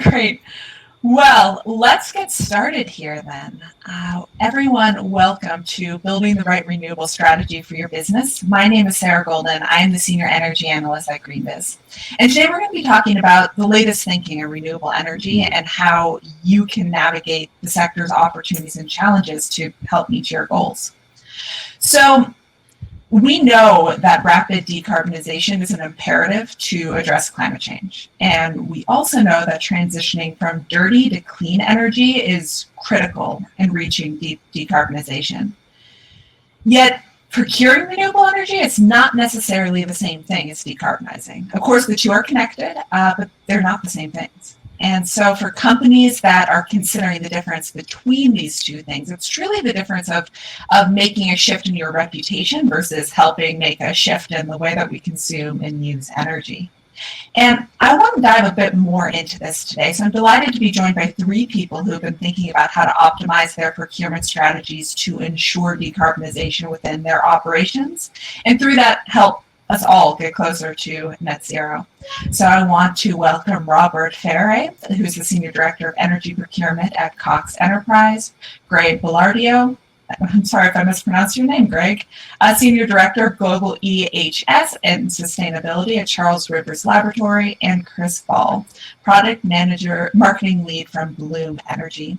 Great. Well, let's get started here then. Everyone, welcome to Building the Right Renewable Strategy for Your Business. My name is Sarah Golden. I am the Senior Energy Analyst at GreenBiz. And today we're going to be talking about the latest thinking in renewable energy and how you can navigate the sector's opportunities and challenges to help meet your goals. So, we know that rapid decarbonization is an imperative to address climate change. And we also know that transitioning from dirty to clean energy is critical in reaching decarbonization. Yet, procuring renewable energy is not necessarily the same thing as decarbonizing. Of course, the two are connected, but they're not the same things. And so for companies that are considering the difference between these two things, it's truly the difference of making a shift in your reputation versus helping make a shift in the way that we consume and use energy. And I want to dive a bit more into this today. So I'm delighted to be joined by three people who have been thinking about how to optimize their procurement strategies to ensure decarbonization within their operations, and through that help us all get closer to net zero. So I want to welcome Robert Fairey, who's the Senior Director of Energy Procurement at Cox Enterprises, Gregg Belardo, I'm sorry if I mispronounced your name, Gregg, Senior Director of Global EHS and Sustainability at Charles Rivers Laboratory, and Chris Ball, Product Manager, Marketing Lead from Bloom Energy.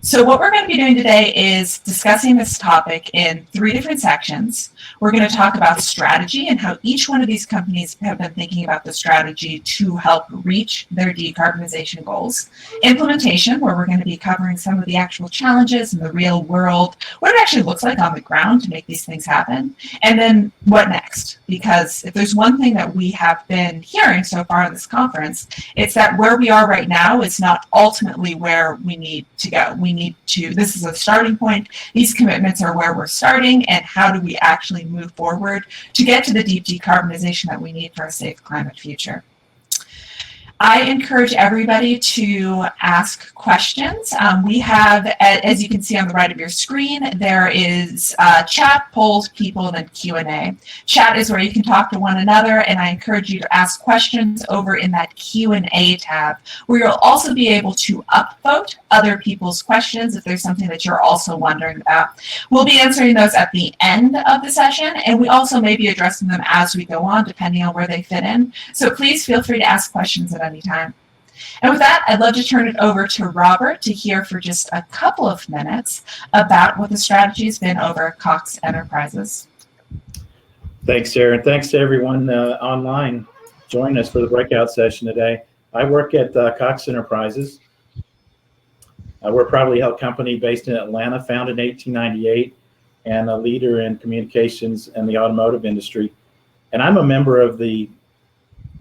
So what we're going to be doing today is discussing this topic in three different sections. We're going to talk about strategy and how each one of these companies have been thinking about the strategy to help reach their decarbonization goals. Implementation, where we're going to be covering some of the actual challenges in the real world, what it actually looks like on the ground to make these things happen. And then what next? Because if there's one thing that we have been hearing so far in this conference, it's that where we are right now is not ultimately where we need to go. This is a starting point. These commitments are where we're starting, and how do we actually move forward to get to the deep decarbonization that we need for a safe climate future. I encourage everybody to ask questions. We have, as you can see on the right of your screen, there is chat, polls, people, and then Q&A. Chat is where you can talk to one another, and I encourage you to ask questions over in that Q&A tab, where you'll also be able to upvote other people's questions if there's something that you're also wondering about. We'll be answering those at the end of the session, and we also may be addressing them as we go on, depending on where they fit in. So please feel free to ask questions at any time. And with that, I'd love to turn it over to Robert to hear for just a couple of minutes about what the strategy has been over at Cox Enterprises. Thanks, Sarah, and thanks to everyone online joining us for the breakout session today. I work at Cox Enterprises. We're a privately held company based in Atlanta, founded in 1898, and a leader in communications and the automotive industry. And I'm a member of the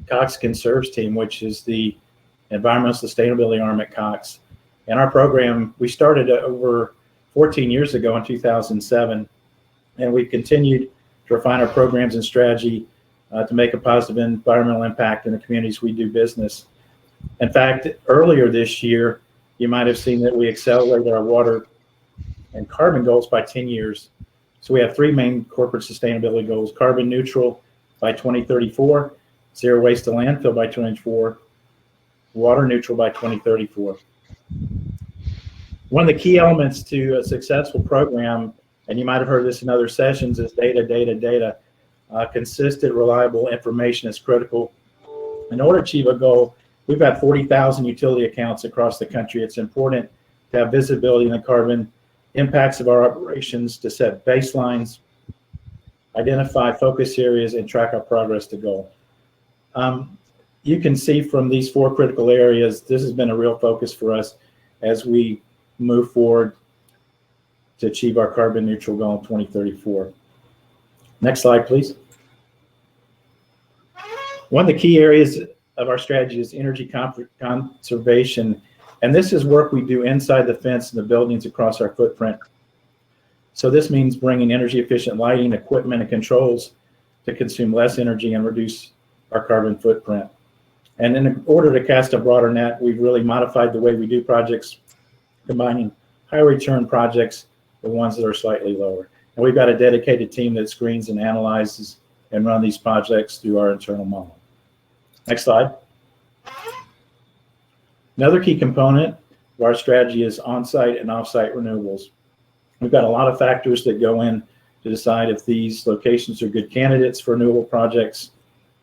Cox Conserves team, which is the environmental sustainability arm at Cox. And our program, we started over 14 years ago in 2007, and we've continued to refine our programs and strategy to make a positive environmental impact in the communities we do business. In fact, earlier this year, you might have seen that we accelerated our water and carbon goals by 10 years. So we have three main corporate sustainability goals: carbon neutral by 2034, zero waste to landfill by 2024, water neutral by 2034. One of the key elements to a successful program, and you might have heard this in other sessions, is data. Consistent, reliable information is critical. In order to achieve a goal, we've got 40,000 utility accounts across the country. It's important to have visibility in the carbon impacts of our operations, to set baselines, identify focus areas, and track our progress to goal. You can see from these four critical areas, this has been a real focus for us as we move forward to achieve our carbon neutral goal in 2034. Next slide, please. One of the key areas of our strategy is energy conservation, and this is work we do inside the fence in the buildings across our footprint. So this means bringing energy efficient lighting, equipment, and controls to consume less energy and reduce our carbon footprint. And in order to cast a broader net, we've really modified the way we do projects, combining high return projects with ones that are slightly lower. And we've got a dedicated team that screens and analyzes and run these projects through our internal model. Next slide. Another key component of our strategy is on-site and off-site renewables. We've got a lot of factors that go in to decide if these locations are good candidates for renewable projects.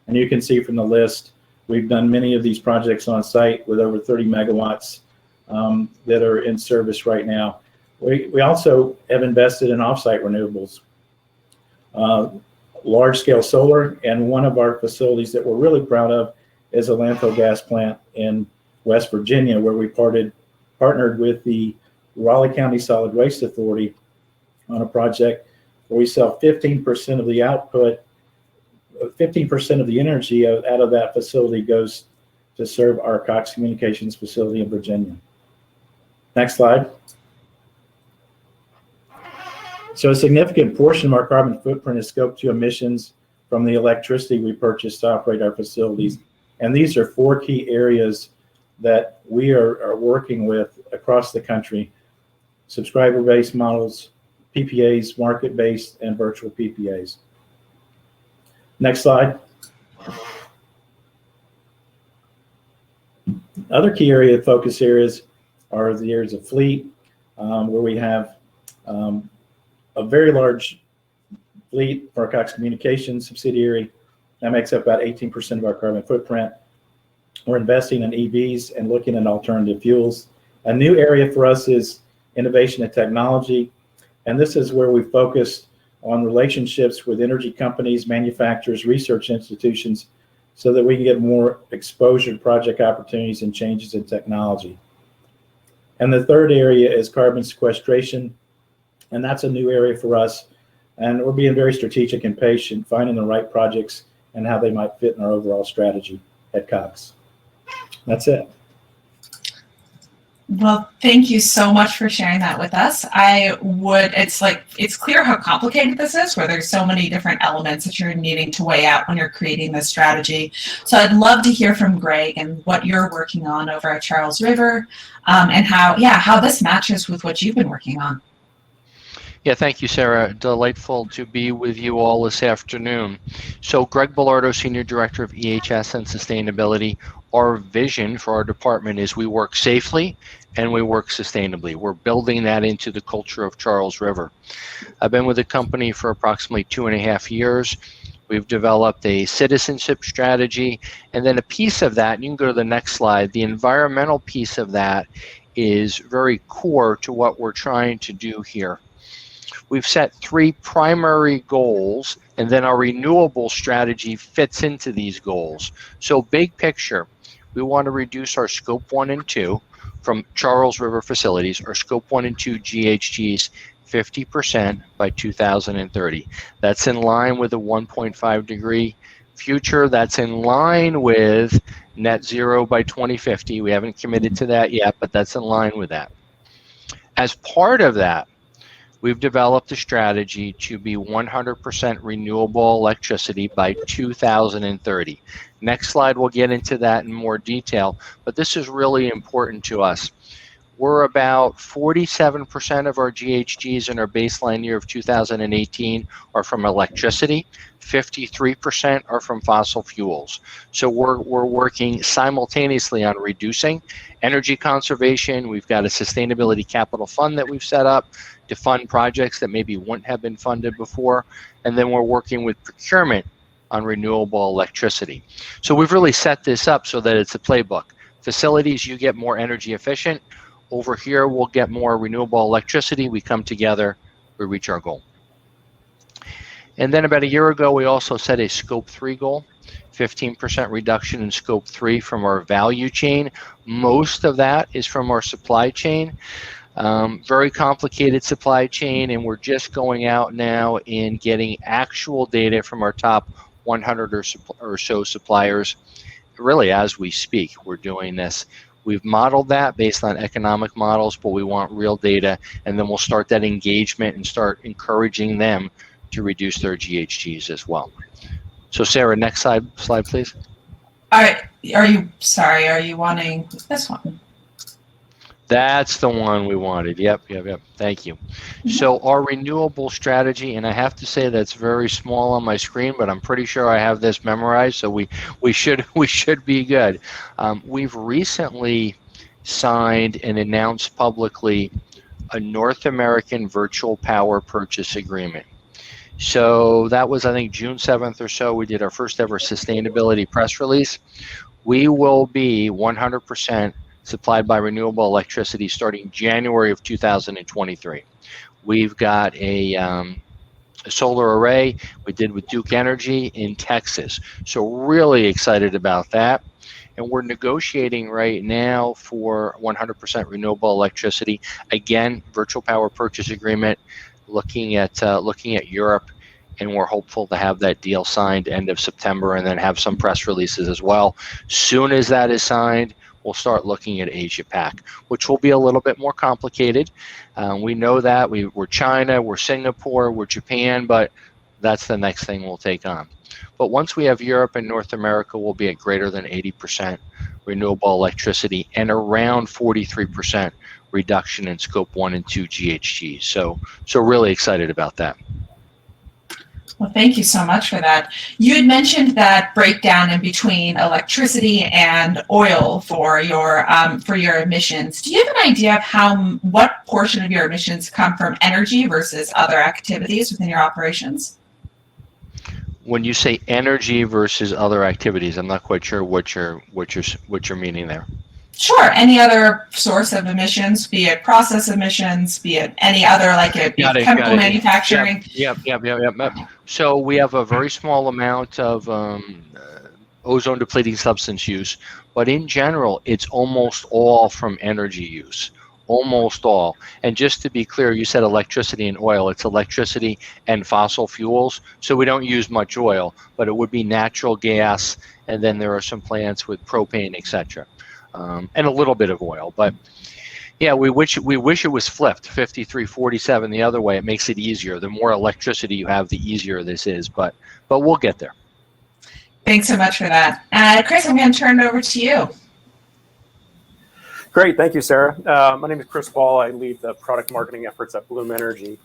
And you can see from the list, we've done many of these projects on site with over 30 megawatts that are in service right now. We also have invested in off-site renewables, large-scale solar, and one of our facilities that we're really proud of is a landfill gas plant in West Virginia, where we partnered with the Raleigh County Solid Waste Authority on a project where we sell 15% of the output, 15% of the energy out of that facility goes to serve our Cox Communications facility in Virginia. Next slide. So a significant portion of our carbon footprint is Scope 2 emissions from the electricity we purchase to operate our facilities. And these are 4 key areas that we are working with across the country: subscriber-based models, PPAs, market-based, and virtual PPAs. Next slide. Other key area of focus areas are the areas of fleet, where we have a very large fleet for our Cox Communications subsidiary. That makes up about 18% of our carbon footprint. We're investing in EVs and looking at alternative fuels. A new area for us is innovation and technology. And this is where we focus on relationships with energy companies, manufacturers, research institutions, so that we can get more exposure to project opportunities and changes in technology. And the third area is carbon sequestration. And that's a new area for us. And we're being very strategic and patient, finding the right projects and how they might fit in our overall strategy at Cox. That's it. Well, thank you so much for sharing that with us. It's clear how complicated this is, where there's so many different elements that you're needing to weigh out when you're creating this strategy. So I'd love to hear from Gregg and what you're working on over at Charles River, and how this matches with what you've been working on. Yeah, thank you, Sarah. Delightful to be with you all this afternoon. So Gregg Belardo, Senior Director of EHS and Sustainability. Our vision for our department is we work safely and we work sustainably. We're building that into the culture of Charles River. I've been with the company for approximately 2.5 years. We've developed a citizenship strategy, and then a piece of that, and you can go to the next slide, the environmental piece of that is very core to what we're trying to do here. We've set 3 primary goals, and then our renewable strategy fits into these goals. So big picture, we want to reduce our Scope 1 and 2 from Charles River facilities, or Scope 1 and 2 GHGs, 50% by 2030. That's in line with a 1.5 degree future. That's in line with net zero by 2050. We haven't committed to that yet, but that's in line with that. As part of that, we've developed a strategy to be 100% renewable electricity by 2030. Next slide, we'll get into that in more detail, but this is really important to us. We're about 47% of our GHGs in our baseline year of 2018 are from electricity. 53% are from fossil fuels. So we're working simultaneously on reducing energy conservation. We've got a sustainability capital fund that we've set up to fund projects that maybe wouldn't have been funded before. And then we're working with procurement on renewable electricity. So we've really set this up so that it's a playbook. Facilities, you get more energy efficient. Over here, we'll get more renewable electricity. We come together, we reach our goal. And then about a year ago, we also set a Scope 3 goal, 15% reduction in Scope 3 from our value chain. Most of that is from our supply chain. Very complicated supply chain, and we're just going out now and getting actual data from our top 100 or so suppliers. Really, as we speak, we're doing this. We've modeled that based on economic models, but we want real data, and then we'll start that engagement and start encouraging them to reduce their GHGs as well. So Sarah, next slide please. Are you wanting this one? That's the one we wanted. Yep. Thank you. So our renewable strategy, and I have to say that's very small on my screen, but I'm pretty sure I have this memorized, so we should be good. We've recently signed and announced publicly a North American virtual power purchase agreement. So that was, I think, June 7th or so. We did our first ever sustainability press release. We will be 100% supplied by renewable electricity starting January of 2023. We've got a solar array we did with Duke Energy in Texas. So really excited about that. And we're negotiating right now for 100% renewable electricity. Again, virtual power purchase agreement, looking at Europe, and we're hopeful to have that deal signed end of September and then have some press releases as well. Soon as that is signed, we'll start looking at Asia Pac, which will be a little bit more complicated. We know that. We're China, we're Singapore, we're Japan, but that's the next thing we'll take on. But once we have Europe and North America, we'll be at greater than 80% renewable electricity and around 43% reduction in scope 1 and 2 GHGs. So really excited about that. Well, thank you so much for that. You had mentioned that breakdown in between electricity and oil for your emissions. Do you have an idea of what portion of your emissions come from energy versus other activities within your operations? When you say energy versus other activities, I'm not quite sure what you're meaning there. Sure. Any other source of emissions, be it process emissions, be it any other, like chemical manufacturing. Yep. So we have a very small amount of ozone depleting substance use, but in general, it's almost all from energy use. Almost all. And just to be clear, you said electricity and oil. It's electricity and fossil fuels. So we don't use much oil, but it would be natural gas, and then there are some plants with propane, etc. And a little bit of oil. But yeah, we wish it was flipped, 53-47 the other way. It makes it easier. The more electricity you have, the easier this is. But we'll get there. Thanks so much for that. Chris, I'm going to turn it over to you. Great, thank you, Sarah. My name is Chris Wall. I lead the product marketing efforts at Bloom Energy.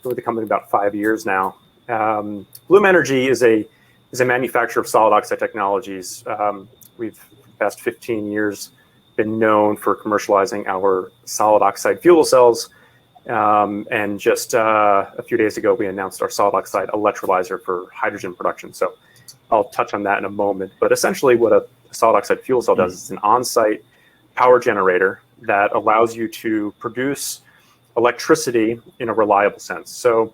Been with the company about 5 years now. Bloom Energy is a manufacturer of solid oxide technologies. We've the past 15 years been known for commercializing our solid oxide fuel cells. And just a few days ago, we announced our solid oxide electrolyzer for hydrogen production. So I'll touch on that in a moment. But essentially what a solid oxide fuel cell does is it's an on-site power generator that allows you to produce electricity in a reliable sense. So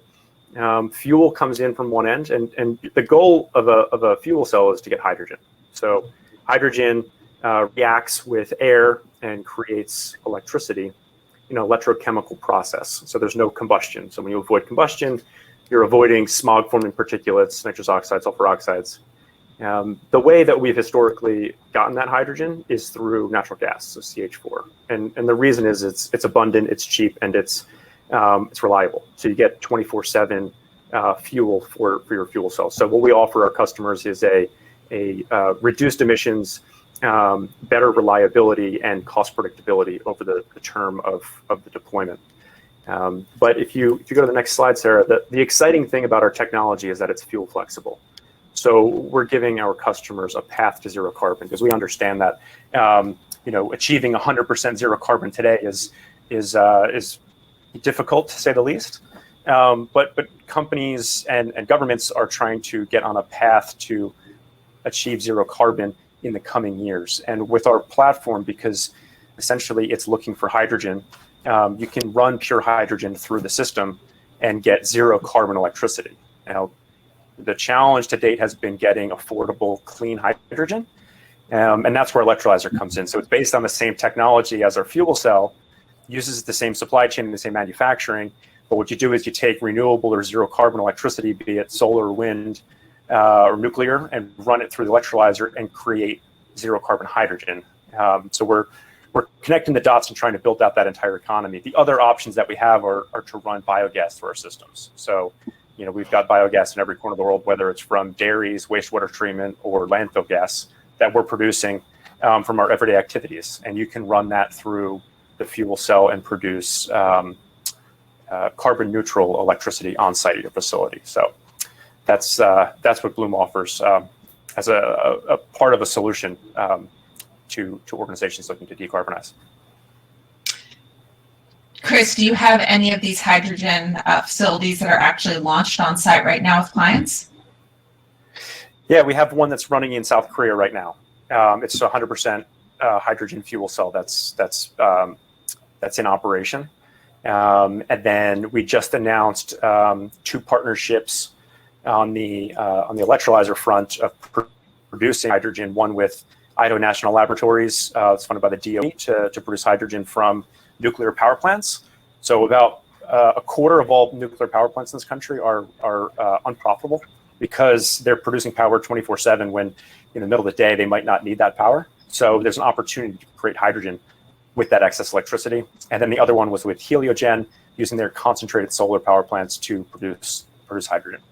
fuel comes in from one end, and the goal of a fuel cell is to get hydrogen. So hydrogen reacts with air and creates electricity in an electrochemical process. So there's no combustion. So when you avoid combustion, you're avoiding smog-forming particulates, nitrous oxides, sulfur oxides. The way that we've historically gotten that hydrogen is through natural gas, so CH4. And the reason is it's abundant, it's cheap, and it's reliable. So you get 24/7 fuel for your fuel cells. So what we offer our customers is a reduced emissions, better reliability, and cost predictability over the term of the deployment. But if you go to the next slide, Sarah, the exciting thing about our technology is that it's fuel flexible. So we're giving our customers a path to zero carbon because we understand that achieving 100% zero carbon today is difficult to say the least. But companies and governments are trying to get on a path to achieve zero carbon in the coming years. And with our platform, because essentially it's looking for hydrogen, you can run pure hydrogen through the system and get zero carbon electricity. Now, the challenge to date has been getting affordable, clean hydrogen. And that's where electrolyzer comes in. So it's based on the same technology as our fuel cell, uses the same supply chain and the same manufacturing. But what you do is you take renewable or zero carbon electricity, be it solar, wind, or nuclear, and run it through the electrolyzer and create zero carbon hydrogen. So we're connecting the dots and trying to build out that entire economy. The other options that we have are to run biogas through our systems. So we've got biogas in every corner of the world, whether it's from dairies, wastewater treatment, or landfill gas that we're producing from our everyday activities. And you can run that through the fuel cell and produce carbon neutral electricity on site at your facility. So that's what Bloom offers as a part of a solution to organizations looking to decarbonize. Chris, do you have any of these hydrogen facilities that are actually launched on site right now with clients? Yeah, we have one that's running in South Korea right now. It's 100% hydrogen fuel cell that's in operation. And then we just announced 2 partnerships on the electrolyzer front of producing hydrogen. One with Idaho National Laboratories, it's funded by the DOE to produce hydrogen from nuclear power plants. So about a quarter of all nuclear power plants in this country are unprofitable because they're producing power 24/7 when in the middle of the day they might not need that power. So there's an opportunity to create hydrogen with that excess electricity. And then the other one was with Heliogen, using their concentrated solar power plants to produce hydrogen.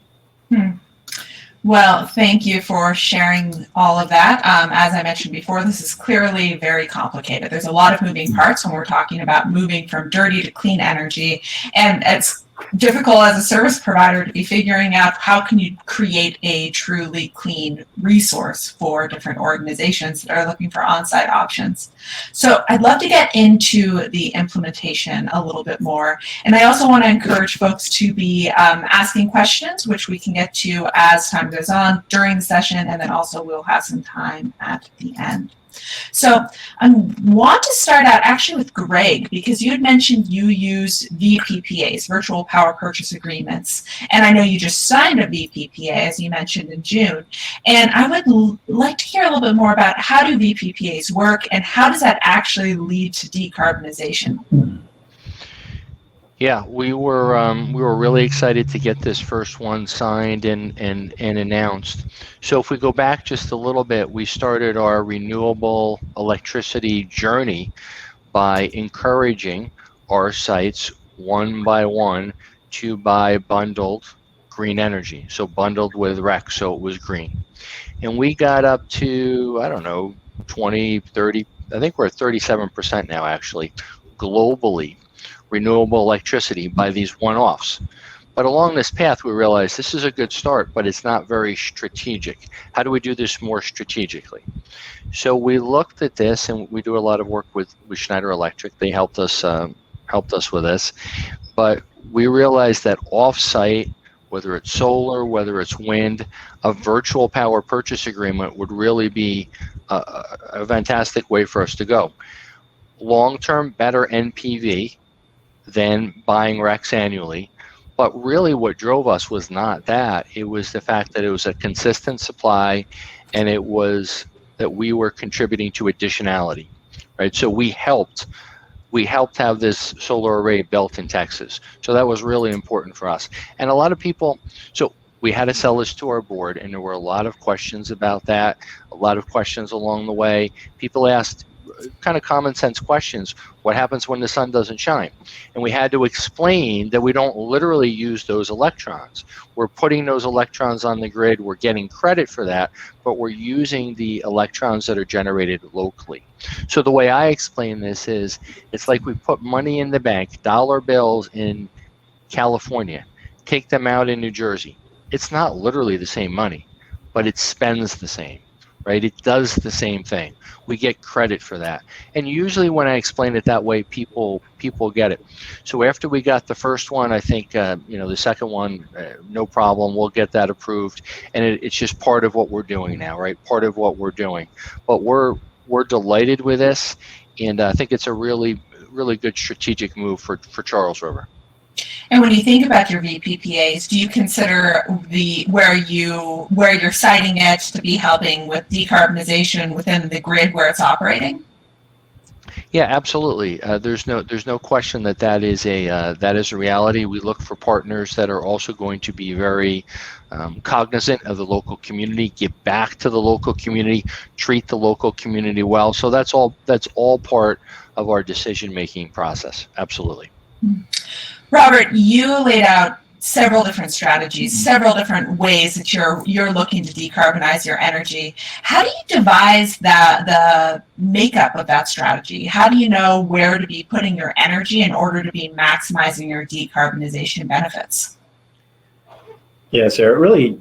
Well, thank you for sharing all of that. As I mentioned before, this is clearly very complicated. There's a lot of moving parts when we're talking about moving from dirty to clean energy. And it's difficult as a service provider to be figuring out how can you create a truly clean resource for different organizations that are looking for on-site options. So I'd love to get into the implementation a little bit more. And I also want to encourage folks to be asking questions, which we can get to as time goes on during the session, and then also we'll have some time at the end. So I want to start out actually with Gregg, because you had mentioned you use VPPAs, virtual power purchase agreements, and I know you just signed a VPPA, as you mentioned, in June. And I would like to hear a little bit more about how do VPPAs work and how does that actually lead to decarbonization? Yeah, we were really excited to get this first one signed and announced. So if we go back just a little bit, we started our renewable electricity journey by encouraging our sites one by one to buy bundled green energy, so bundled with REC, so it was green. And we got up to, I don't know, 20, 30, I think we're at 37% now actually, globally, renewable electricity by these one-offs. But along this path, we realized this is a good start, but it's not very strategic. How do we do this more strategically? So we looked at this, and we do a lot of work with Schneider Electric. They helped us with this. But we realized that off-site, whether it's solar, whether it's wind, a virtual power purchase agreement would really be a fantastic way for us to go. Long-term, better NPV than buying RECs annually. But really what drove us was not that. It was the fact that it was a consistent supply, and it was that we were contributing to additionality, right? So we helped have this solar array built in Texas. So that was really important for us. And a lot of people, so we had to sell this to our board, and there were a lot of questions about that, a lot of questions along the way. People asked kind of common sense questions. What happens when the sun doesn't shine? And we had to explain that we don't literally use those electrons. We're putting those electrons on the grid. We're getting credit for that, but we're using the electrons that are generated locally. So the way I explain this is, it's like we put money in the bank, dollar bills in California, take them out in New Jersey. It's not literally the same money, but it spends the same, right? It does the same thing. We get credit for that. And usually when I explain it that way, people get it. So after we got the first one, I think, the second one, no problem, we'll get that approved. And it's just part of what we're doing now, right? Part of what we're doing. But we're delighted with this. And I think it's a really, really good strategic move for Charles River. And when you think about your VPPAs, do you consider where you're citing it to be helping with decarbonization within the grid where it's operating? Yeah, absolutely. There's no question that is a reality. We look for partners that are also going to be very cognizant of the local community, give back to the local community, treat the local community well. So that's all part of our decision-making process. Absolutely. Robert, you laid out several different strategies, several different ways that you're looking to decarbonize your energy. How do you devise the makeup of that strategy? How do you know where to be putting your energy in order to be maximizing your decarbonization benefits? Yeah, Sarah, it really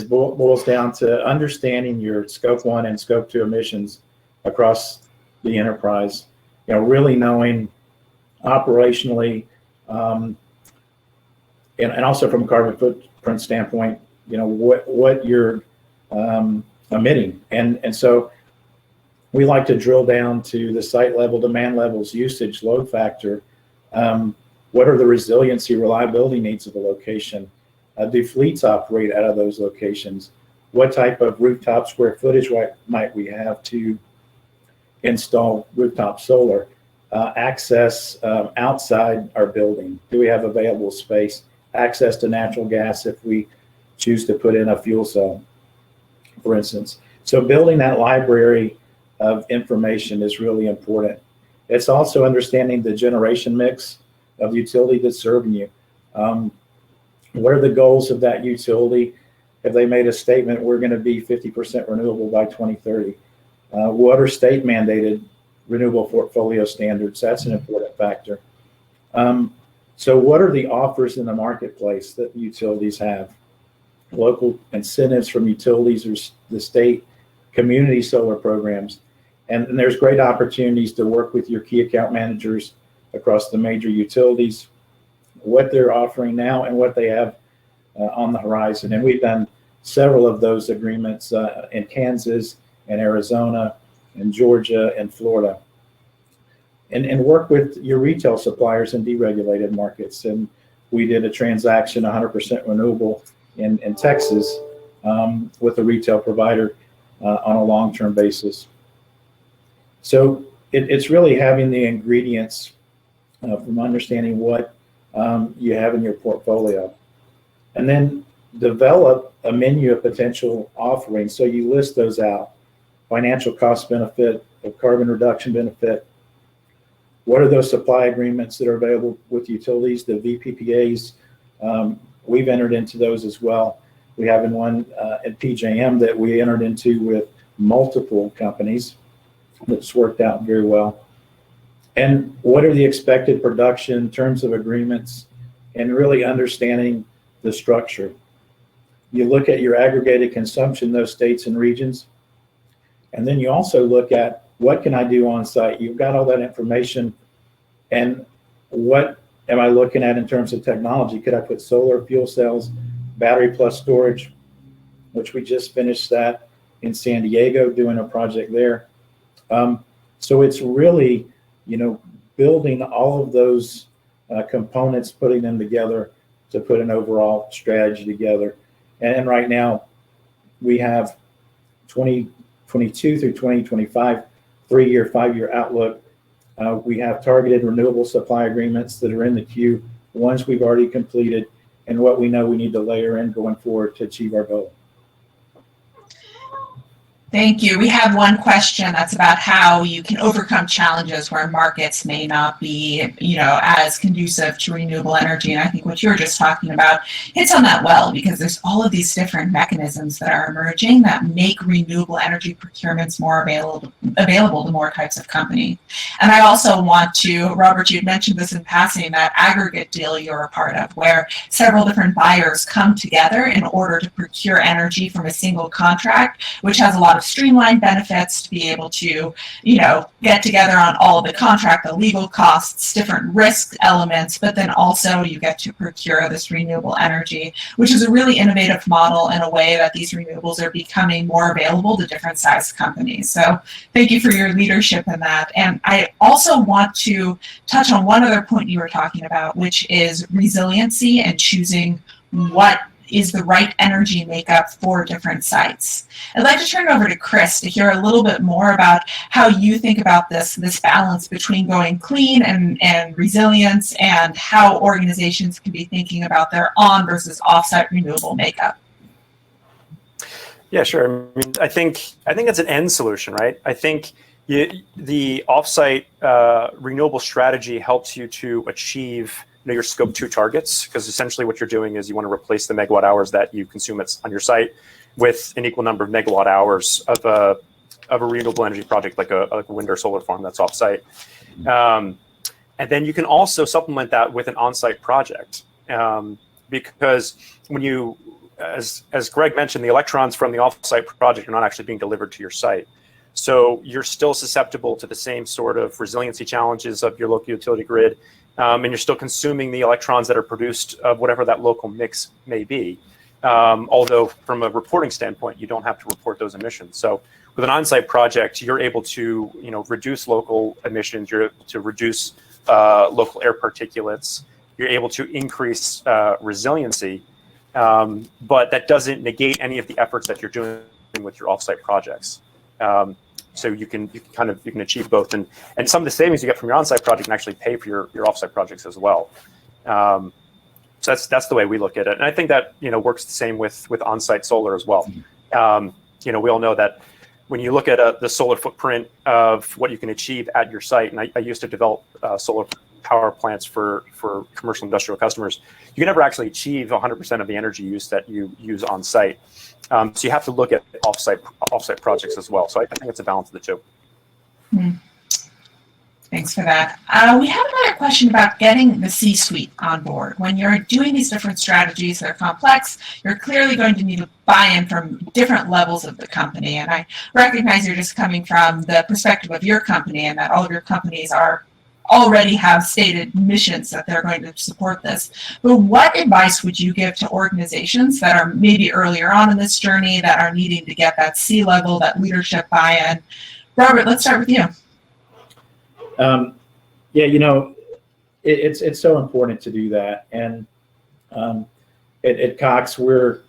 boils down to understanding your Scope 1 and Scope 2 emissions across the enterprise. Really knowing operationally, and also from a carbon footprint standpoint, what you're emitting. And so we like to drill down to the site level, demand levels, usage, load factor. What are the resiliency, reliability needs of a location? Do fleets operate out of those locations? What type of rooftop square footage might we have to install rooftop solar? Access outside our building. Do we have available space? Access to natural gas if we choose to put in a fuel cell, for instance. So building that library of information is really important. It's also understanding the generation mix of the utility that's serving you. What are the goals of that utility? Have they made a statement, we're going to be 50% renewable by 2030? What are state mandated renewable portfolio standards? That's an important factor. So what are the offers in the marketplace that utilities have? Local incentives from utilities or the state, community solar programs. And there's great opportunities to work with your key account managers across the major utilities, what they're offering now and what they have on the horizon. And we've done several of those agreements in Kansas and Arizona and Georgia and Florida. And work with your retail suppliers in deregulated markets. And we did a transaction 100% renewable in Texas with a retail provider on a long-term basis. So it's really having the ingredients from understanding what you have in your portfolio. And then develop a menu of potential offerings. So you list those out: financial cost benefit, a carbon reduction benefit. What are those supply agreements that are available with utilities, the VPPAs? We've entered into those as well. We have one at PJM that we entered into with multiple companies. That's worked out very well. And what are the expected production terms of agreements, and really understanding the structure. You look at your aggregated consumption in those states and regions, and then you also look at what can I do on site. You've got all that information, and what am I looking at in terms of technology? Could I put solar, fuel cells, battery plus storage, which we just finished that in San Diego, doing a project there. So it's really, building all of those components, putting them together to put an overall strategy together. And right now we have 2022 through 2025, 3-year, 5-year outlook. We have targeted renewable supply agreements that are in the queue, ones we've already completed, and what we know we need to layer in going forward to achieve our goal. Thank you. We have one question that's about how you can overcome challenges where markets may not be, as conducive to renewable energy. And I think what you were just talking about hits on that well, because there's all of these different mechanisms that are emerging that make renewable energy procurements more available to more types of company. And I also want to, Robert, you mentioned this in passing, that aggregate deal you're a part of, where several different buyers come together in order to procure energy from a single contract, which has a lot of streamlined benefits to be able to, get together on all of the contract, the legal costs, different risk elements, but then also you get to procure this renewable energy, which is a really innovative model in a way that these renewables are becoming more available to different sized companies. So thank you for your leadership in that. And I also want to touch on one other point you were talking about, which is resiliency and choosing what is the right energy makeup for different sites. I'd like to turn it over to Chris to hear a little bit more about how you think about this balance between going clean and resilience, and how organizations can be thinking about their on versus offsite renewable makeup. Yeah, sure. I think it's an end solution, right? I think the offsite renewable strategy helps you to achieve your scope 2 targets, because essentially what you're doing is you want to replace the megawatt hours that you consume on your site with an equal number of megawatt hours of a renewable energy project, like a wind or solar farm that's offsite. And then you can also supplement that with an on-site project, because when you, as Gregg mentioned, the electrons from the off-site project are not actually being delivered to your site. So you're still susceptible to the same sort of resiliency challenges of your local utility grid, and you're still consuming the electrons that are produced of whatever that local mix may be. Although from a reporting standpoint, you don't have to report those emissions. So with an on-site project, you're able to reduce local emissions, you're able to reduce local air particulates, you're able to increase resiliency, but that doesn't negate any of the efforts that you're doing with your off-site projects. So you can achieve both, and some of the savings you get from your on-site project can actually pay for your off-site projects as well. So that's the way we look at it, and I think that works the same with on-site solar as well. We all know that when you look at the solar footprint of what you can achieve at your site, and I used to develop solar power plants for commercial industrial customers, you can never actually achieve 100% of the energy use that you use on site. So you have to look at off-site projects as well. So I think it's a balance of the two. Thanks for that. We have another question about getting the C-suite on board. When you're doing these different strategies that are complex, you're clearly going to need to buy-in from different levels of the company. And I recognize you're just coming from the perspective of your company and that all of your companies already have stated missions that they're going to support this. But what advice would you give to organizations that are maybe earlier on in this journey that are needing to get that C-level, that leadership buy-in? Robert, let's start with you. It's so important to do that. And at Cox, we're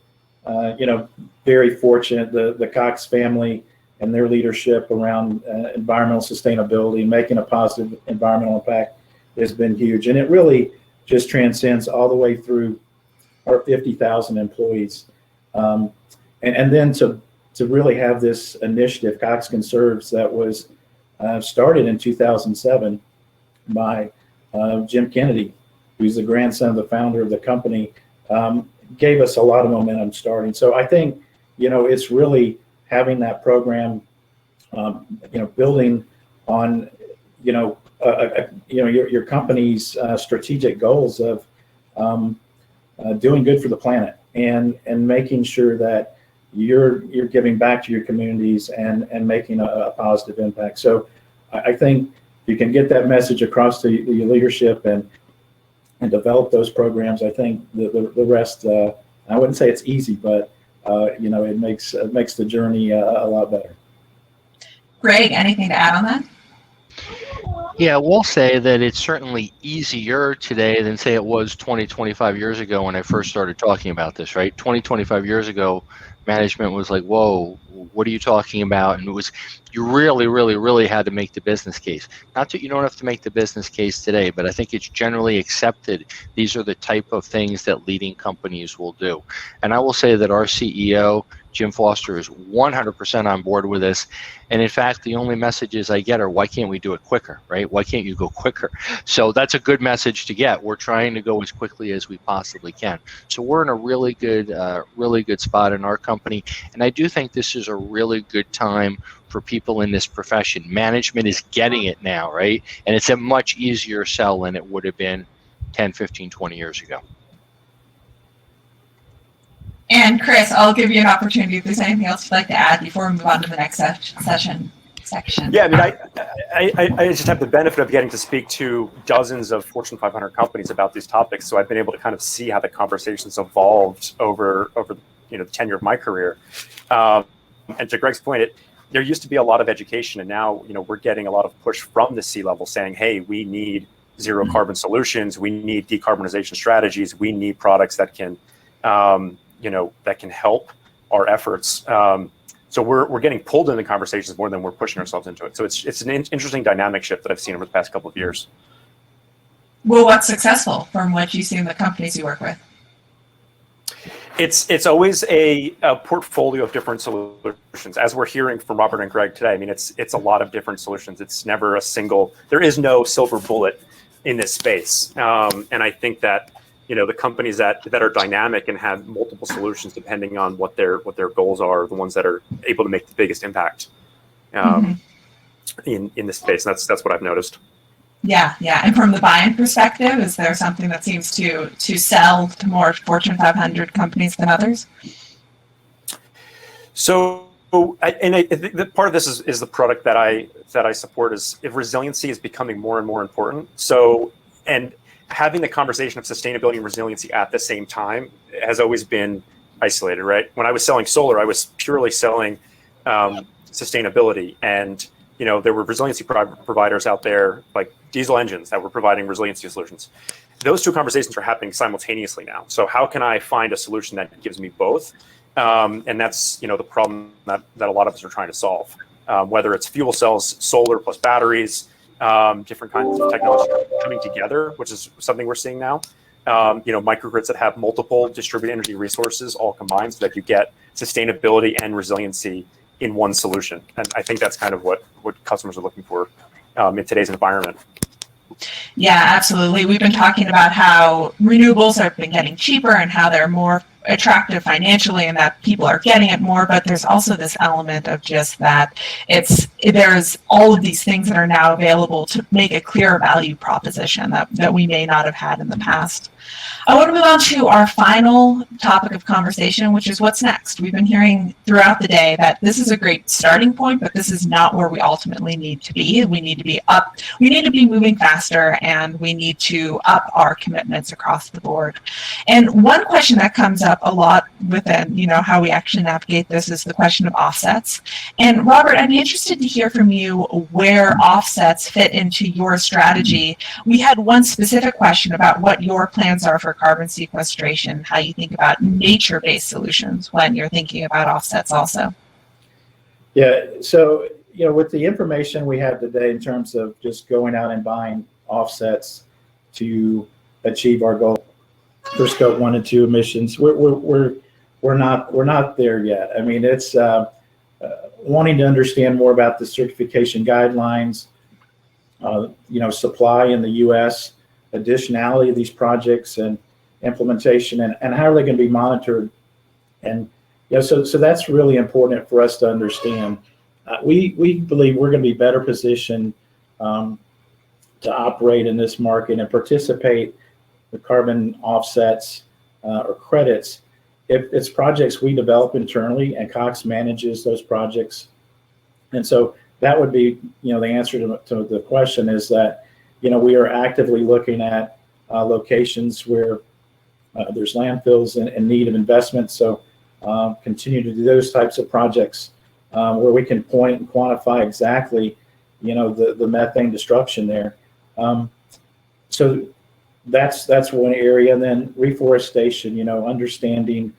very fortunate. The Cox family and their leadership around environmental sustainability, making a positive environmental impact, has been huge. And it really just transcends all the way through our 50,000 employees. And then to really have this initiative, Cox Conserves, that was started in 2007 by Jim Kennedy, who's the grandson of the founder of the company, gave us a lot of momentum starting. So I think, it's really having that program, building on, your company's strategic goals of doing good for the planet and making sure that you're giving back to your communities and making a positive impact. So I think you can get that message across to your leadership and develop those programs. I think the rest, I wouldn't say it's easy, but it makes the journey a lot better. Gregg, anything to add on that? Yeah, we'll say that it's certainly easier today than say it was 20, 25 years ago when I first started talking about this, right? 20, 25 years ago, management was like, whoa, what are you talking about? And it was, you really, really, really had to make the business case. Not that you don't have to make the business case today, but I think it's generally accepted. These are the type of things that leading companies will do. And I will say that our CEO, Jim Foster, is 100% on board with this. And in fact, the only messages I get are, why can't we do it quicker, right? Why can't you go quicker? So that's a good message to get. We're trying to go as quickly as we possibly can. So we're in a really good spot in our company. And I do think this is a really good time for people in this profession. Management is getting it now, right? And it's a much easier sell than it would have been 10, 15, 20 years ago. And Chris, I'll give you an opportunity if there's anything else you'd like to add before we move on to the next section. Yeah, I mean, I just have the benefit of getting to speak to dozens of Fortune 500 companies about these topics, so I've been able to kind of see how the conversations evolved over the tenure of my career. And to Gregg's point, there used to be a lot of education, and now we're getting a lot of push from the C-level saying, hey, we need zero carbon solutions, we need decarbonization strategies, we need products that can that can help our efforts. So we're getting pulled into conversations more than we're pushing ourselves into it. So it's an interesting dynamic shift that I've seen over the past couple of years. Well, what's successful from what you see in the companies you work with? It's always a portfolio of different solutions. As we're hearing from Robert and Gregg today, I mean, it's a lot of different solutions. It's never a single. There is no silver bullet in this space, and I think that the companies that are dynamic and have multiple solutions depending on what their goals are the ones that are able to make the biggest impact in this space. And that's what I've noticed. Yeah. And from the BuyIn perspective, is there something that seems to sell to more Fortune 500 companies than others? So I think that part of this is the product that I support is if resiliency is becoming more and more important. So, and having the conversation of sustainability and resiliency at the same time has always been isolated, right? When I was selling solar, I was purely selling sustainability, and there were resiliency providers out there like diesel engines that were providing resiliency solutions. Those two conversations are happening simultaneously now. So how can I find a solution that gives me both? And that's the problem that a lot of us are trying to solve. Whether it's fuel cells, solar plus batteries, different kinds of technology coming together, which is something we're seeing now. Microgrids that have multiple distributed energy resources all combined, so that you get sustainability and resiliency in one solution. And I think that's kind of what customers are looking for in today's environment. Yeah, absolutely. We've been talking about how renewables have been getting cheaper and how they're more attractive financially and that people are getting it more, but there's also this element of just that there's all of these things that are now available to make a clearer value proposition that we may not have had in the past. I want to move on to our final topic of conversation, which is what's next. We've been hearing throughout the day that this is a great starting point, but this is not where we ultimately need to be. We need to be up. We need to be moving faster, and we need to up our commitments across the board. And one question that comes up a lot within, how we actually navigate this is the question of offsets. And Robert, I'd be interested to hear from you where offsets fit into your strategy. We had one specific question about what your plans are for carbon sequestration, how you think about nature-based solutions when you're thinking about offsets also. Yeah, so with the information we have today in terms of just going out and buying offsets to achieve our goal for scope 1 and 2 emissions, we're not there yet. I mean, it's wanting to understand more about the certification guidelines, supply in the U.S., additionality of these projects and implementation, and how are they going to be monitored. And so that's really important for us to understand. We believe we're going to be better positioned to operate in this market and participate with carbon offsets or credits if it's projects we develop internally and Cox manages those projects. And so that would be the answer to the question is that we are actively looking at locations where there's landfills in need of investment. So continue to do those types of projects where we can point and quantify exactly, the methane destruction there. So that's one area. And then reforestation, understanding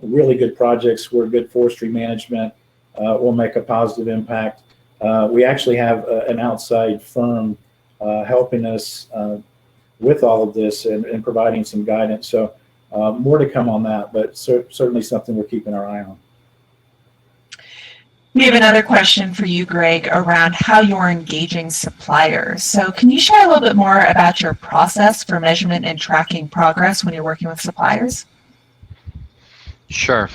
really good projects where good forestry management will make a positive impact. We actually have an outside firm helping us with all of this and providing some guidance. So more to come on that, but certainly something we're keeping our eye on. We have another question for you, Gregg, around how you're engaging suppliers. So can you share a little bit more about your process for measurement and tracking progress when you're working with suppliers? Sure.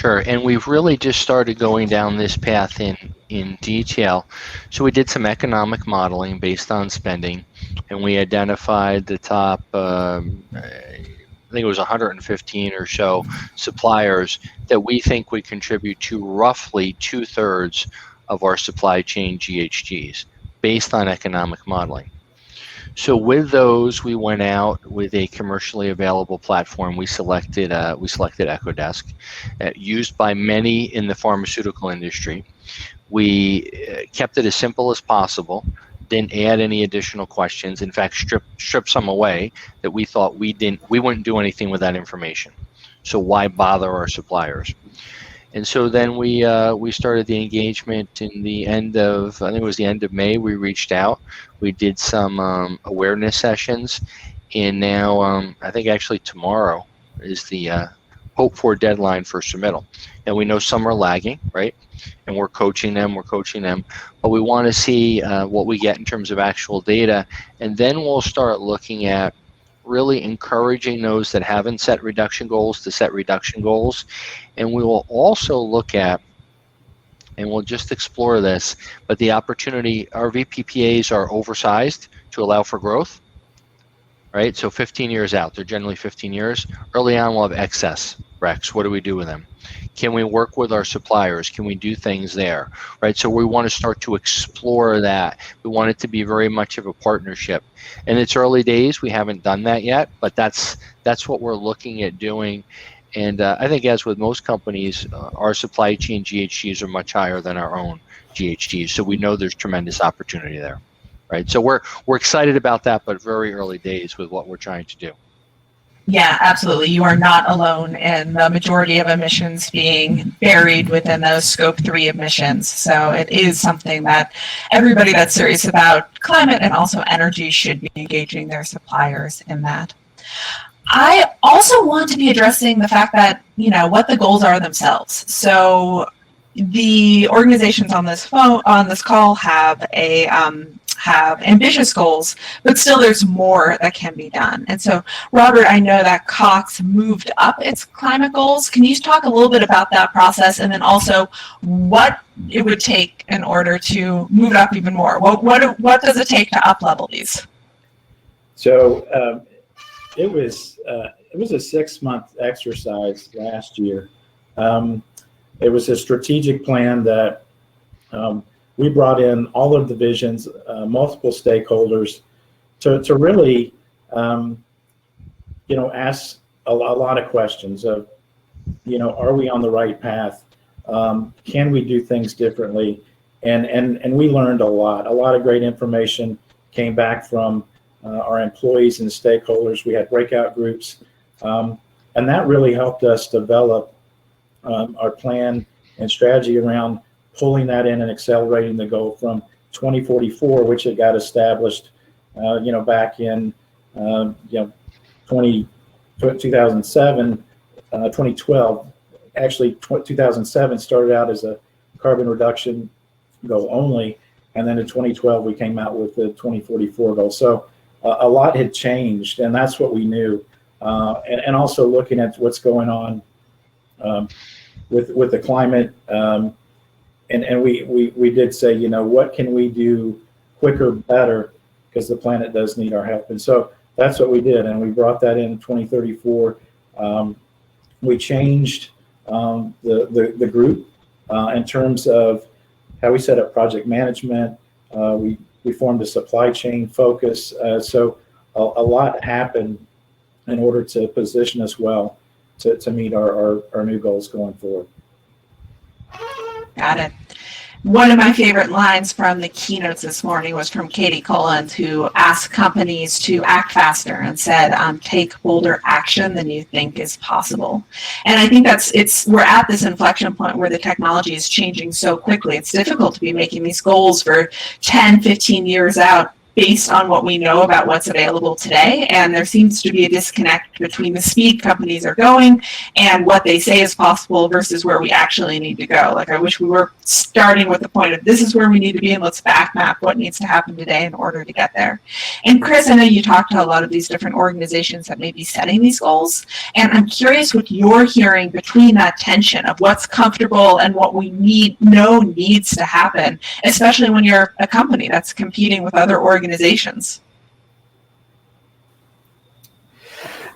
And we've really just started going down this path in detail. So we did some economic modeling based on spending, and we identified the top, I think it was 115 or so suppliers that we think would contribute to roughly 2/3 of our supply chain GHGs based on economic modeling. So with those, we went out with a commercially available platform. We selected EcoDesk, used by many in the pharmaceutical industry. We kept it as simple as possible. Didn't add any additional questions. In fact, strip some away that we thought we wouldn't do anything with that information. So why bother our suppliers? And so then we started the engagement in the end of, I think it was the end of May. We reached out. We did some awareness sessions, and now I think actually tomorrow is the hope for deadline for submittal. And we know some are lagging, right? And we're coaching them, but we want to see what we get in terms of actual data, and then we'll start looking at really encouraging those that haven't set reduction goals to set reduction goals. And we will also look at, and we'll just explore this, but the opportunity, our VPPAs are oversized to allow for growth. right? So 15 years out, they're generally 15 years. Early on, we'll have excess RECs. What do we do with them? Can we work with our suppliers? Can we do things there, right? So we want to start to explore that. We want it to be very much of a partnership. In its early days, we haven't done that yet, but that's what we're looking at doing. And I think, as with most companies, our supply chain GHGs are much higher than our own GHGs. So we know there's tremendous opportunity there, right? So we're excited about that, but very early days with what we're trying to do. Yeah, absolutely. You are not alone in the majority of emissions being buried within those scope 3 emissions. So it is something that everybody that's serious about climate and also energy should be engaging their suppliers in that. I also want to be addressing the fact that, what the goals are themselves. So the organizations on this call have ambitious goals, but still there's more that can be done. And so, Robert, I know that Cox moved up its climate goals. Can you talk a little bit about that process, and then also what it would take in order to move it up even more? What does it take to up-level these? So it was a 6-month exercise last year. It was a strategic plan that we brought in all of the divisions, multiple stakeholders to really, ask a lot of questions of, are we on the right path? Can we do things differently? And we learned a lot of great information came back from our employees and stakeholders. We had breakout groups, and that really helped us develop our plan and strategy around pulling that in and accelerating the goal from 2044, which had got established, back in, 2007, 2012. Actually, 2007 started out as a carbon reduction goal only, and then in 2012 we came out with the 2044 goal. So a lot had changed, and that's what we knew. And also looking at what's going on with the climate. And we did say, what can we do quicker, better, because the planet does need our help. And so that's what we did, and we brought that in 2034. We changed the group in terms of how we set up project management. We formed a supply chain focus. So a lot happened in order to position us well to meet our new goals going forward. Got it. One of my favorite lines from the keynotes this morning was from Katie Collins, who asked companies to act faster and said, take bolder action than you think is possible. And I think we're at this inflection point where the technology is changing so quickly. It's difficult to be making these goals for 10, 15 years out based on what we know about what's available today. And there seems to be a disconnect between the speed companies are going and what they say is possible versus where we actually need to go. Like, I wish we were starting with the point of this is where we need to be, and let's back map what needs to happen today in order to get there. And Chris, I know you talked to a lot of these different organizations that may be setting these goals. And I'm curious what you're hearing between that tension of what's comfortable and what we know needs to happen, especially when you're a company that's competing with other organizations.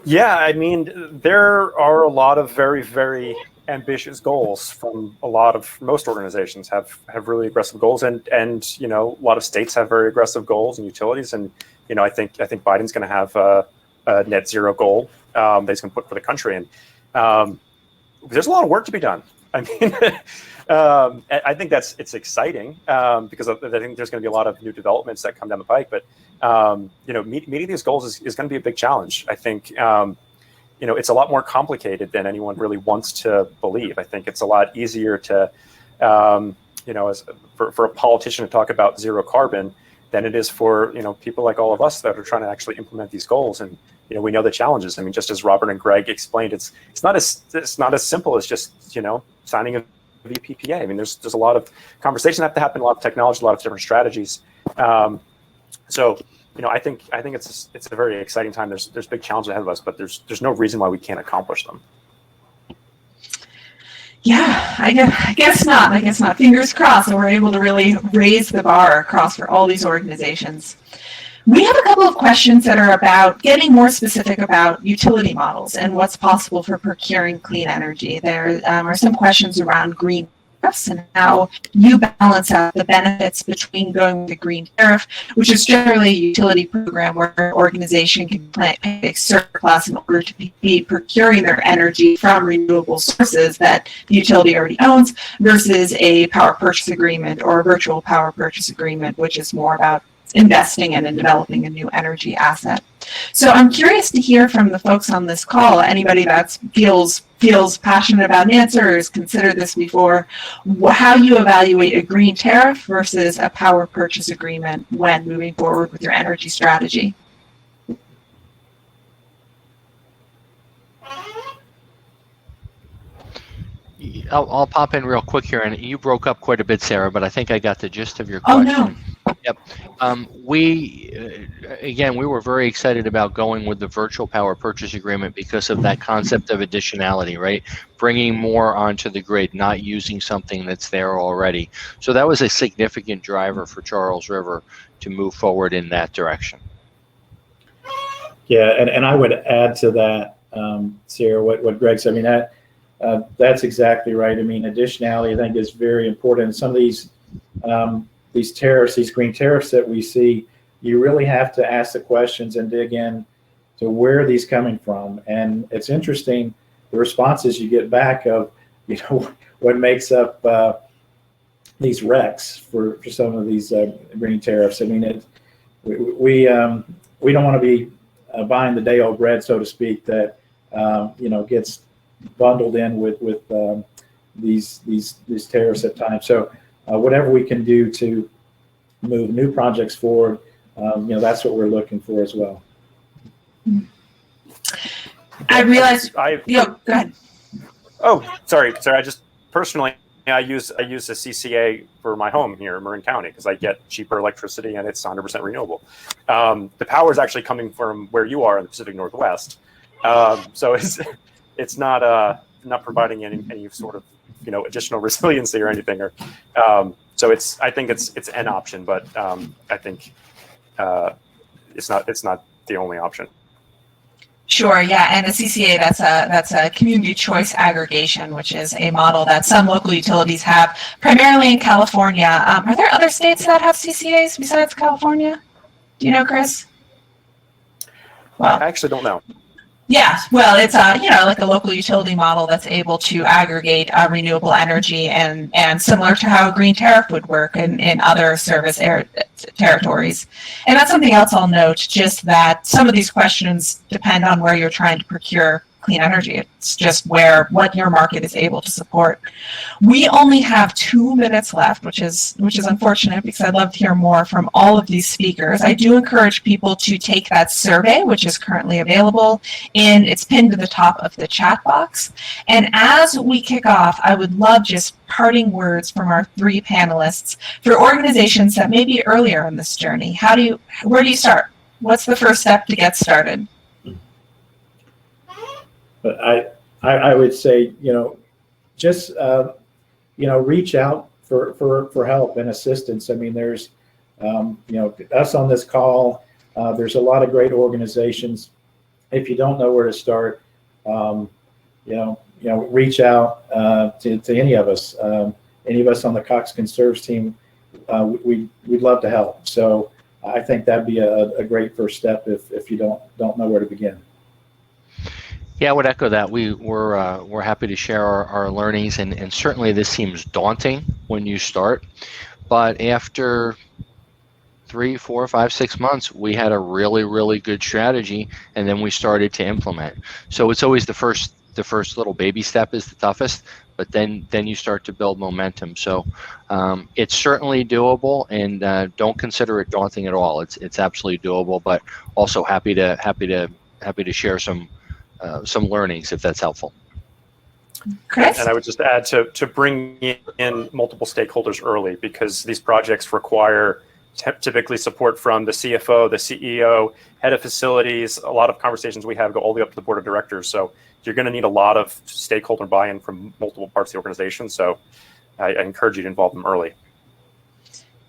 Yeah, I mean, there are a lot of very, very ambitious goals from most organizations have really aggressive goals, and a lot of states have very aggressive goals and utilities, and I think Biden's going to have a net zero goal that he's going to put for the country, and there's a lot of work to be done. I mean, I think it's exciting because I think there's going to be a lot of new developments that come down the pike. But meeting these goals is going to be a big challenge. I think it's a lot more complicated than anyone really wants to believe. I think it's a lot easier to for a politician to talk about zero carbon than it is for people like all of us that are trying to actually implement these goals. And we know the challenges. I mean, just as Robert and Gregg explained, it's not as simple as just signing a VPPA. I mean, there's a lot of conversation that have to happen, a lot of technology, a lot of different strategies. So I think it's a very exciting time. There's big challenges ahead of us, but there's no reason why we can't accomplish them. Yeah, I guess not. I guess not. Fingers crossed that we're able to really raise the bar across for all these organizations. We have a couple of questions that are about getting more specific about utility models and what's possible for procuring clean energy. There are some questions around green tariffs and how you balance out the benefits between going with a green tariff, which is generally a utility program where an organization can pay a surplus in order to be procuring their energy from renewable sources that the utility already owns, versus a power purchase agreement or a virtual power purchase agreement, which is more about investing in and developing a new energy asset. So I'm curious to hear from the folks on this call, anybody that feels passionate about an answer or has considered this before, how you evaluate a green tariff versus a power purchase agreement when moving forward with your energy strategy. I'll pop in real quick here, and you broke up quite a bit, Sarah, but I think I got the gist of your question. Oh, no. Yep. We were very excited about going with the virtual power purchase agreement because of that concept of additionality, right? Bringing more onto the grid, not using something that's there already. So that was a significant driver for Charles River to move forward in that direction. Yeah, and I would add to that, Sarah, what Gregg said. I mean, that's exactly right. I mean, additionality, I think, is very important. Some of these tariffs, these green tariffs that we see, you really have to ask the questions and dig in to where are these coming from. And it's interesting, the responses you get back of, what makes up these recs for some of these green tariffs. I mean, we don't want to be buying the day old bread, so to speak, that gets bundled in with these tariffs at times. So whatever we can do to move new projects forward, that's what we're looking for as well. I realize. Go ahead. Oh, sorry. I just personally, I use a CCA for my home here in Marin County because I get cheaper electricity and it's 100% renewable. The power is actually coming from where you are in the Pacific Northwest, so it's not providing any sort of additional resiliency or anything. So I think it's an option, but I think it's not the only option. Sure, yeah, and a CCA, that's a community choice aggregation, which is a model that some local utilities have, primarily in California. Are there other states that have CCAs besides California? Do you know, Chris? Well, I actually don't know. Yeah, well, it's like a local utility model that's able to aggregate renewable energy and similar to how a green tariff would work in other service territories. And that's something else I'll note, just that some of these questions depend on where you're trying to procure clean energy. It's just what your market is able to support. We only have 2 minutes left, which is unfortunate because I'd love to hear more from all of these speakers. I do encourage people to take that survey, which is currently available, and it's pinned to the top of the chat box. And as we kick off, I would love just parting words from our 3 panelists for organizations that may be earlier in this journey. Where do you start? What's the first step to get started? But I would say, just, reach out for help and assistance. I mean, there's, us on this call, there's a lot of great organizations. If you don't know where to start, reach out to any of us on the Cox Conserves team. We'd love to help. So I think that'd be a great first step if you don't know where to begin. Yeah, I would echo that. We're happy to share our learnings, and certainly this seems daunting when you start, but after 3, 4, 5, 6 months, we had a really, really good strategy, and then we started to implement. So it's always the first little baby step is the toughest, but then you start to build momentum. So it's certainly doable, and don't consider it daunting at all. It's absolutely doable, but also happy to share some learnings if that's helpful. Chris? And I would just add to bring in multiple stakeholders early, because these projects require typically support from the CFO, the CEO, head of facilities. A lot of conversations we have go all the way up to the board of directors. So you're going to need a lot of stakeholder buy-in from multiple parts of the organization. So I encourage you to involve them early.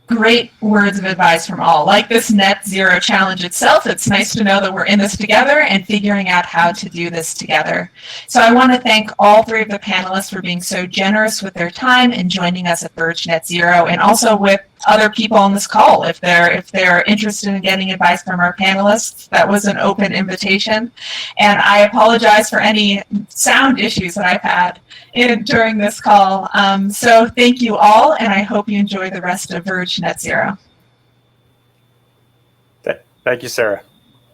great words of advice from all. Like this net zero challenge itself, it's nice to know that we're in this together and figuring out how to do this together. So I want to thank all three of the panelists for being so generous with their time and joining us at Verge Net Zero, and also with other people on this call. If they're interested in getting advice from our panelists, that was an open invitation. And I apologize for any sound issues that I've had during this call. So thank you all, and I hope you enjoy the rest of Verge Net Zero. Thank you, Sarah.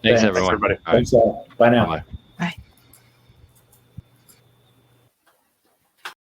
Thanks, Thanks, everyone. everybody. All right. Thanks all. Bye now. Bye-bye. Bye.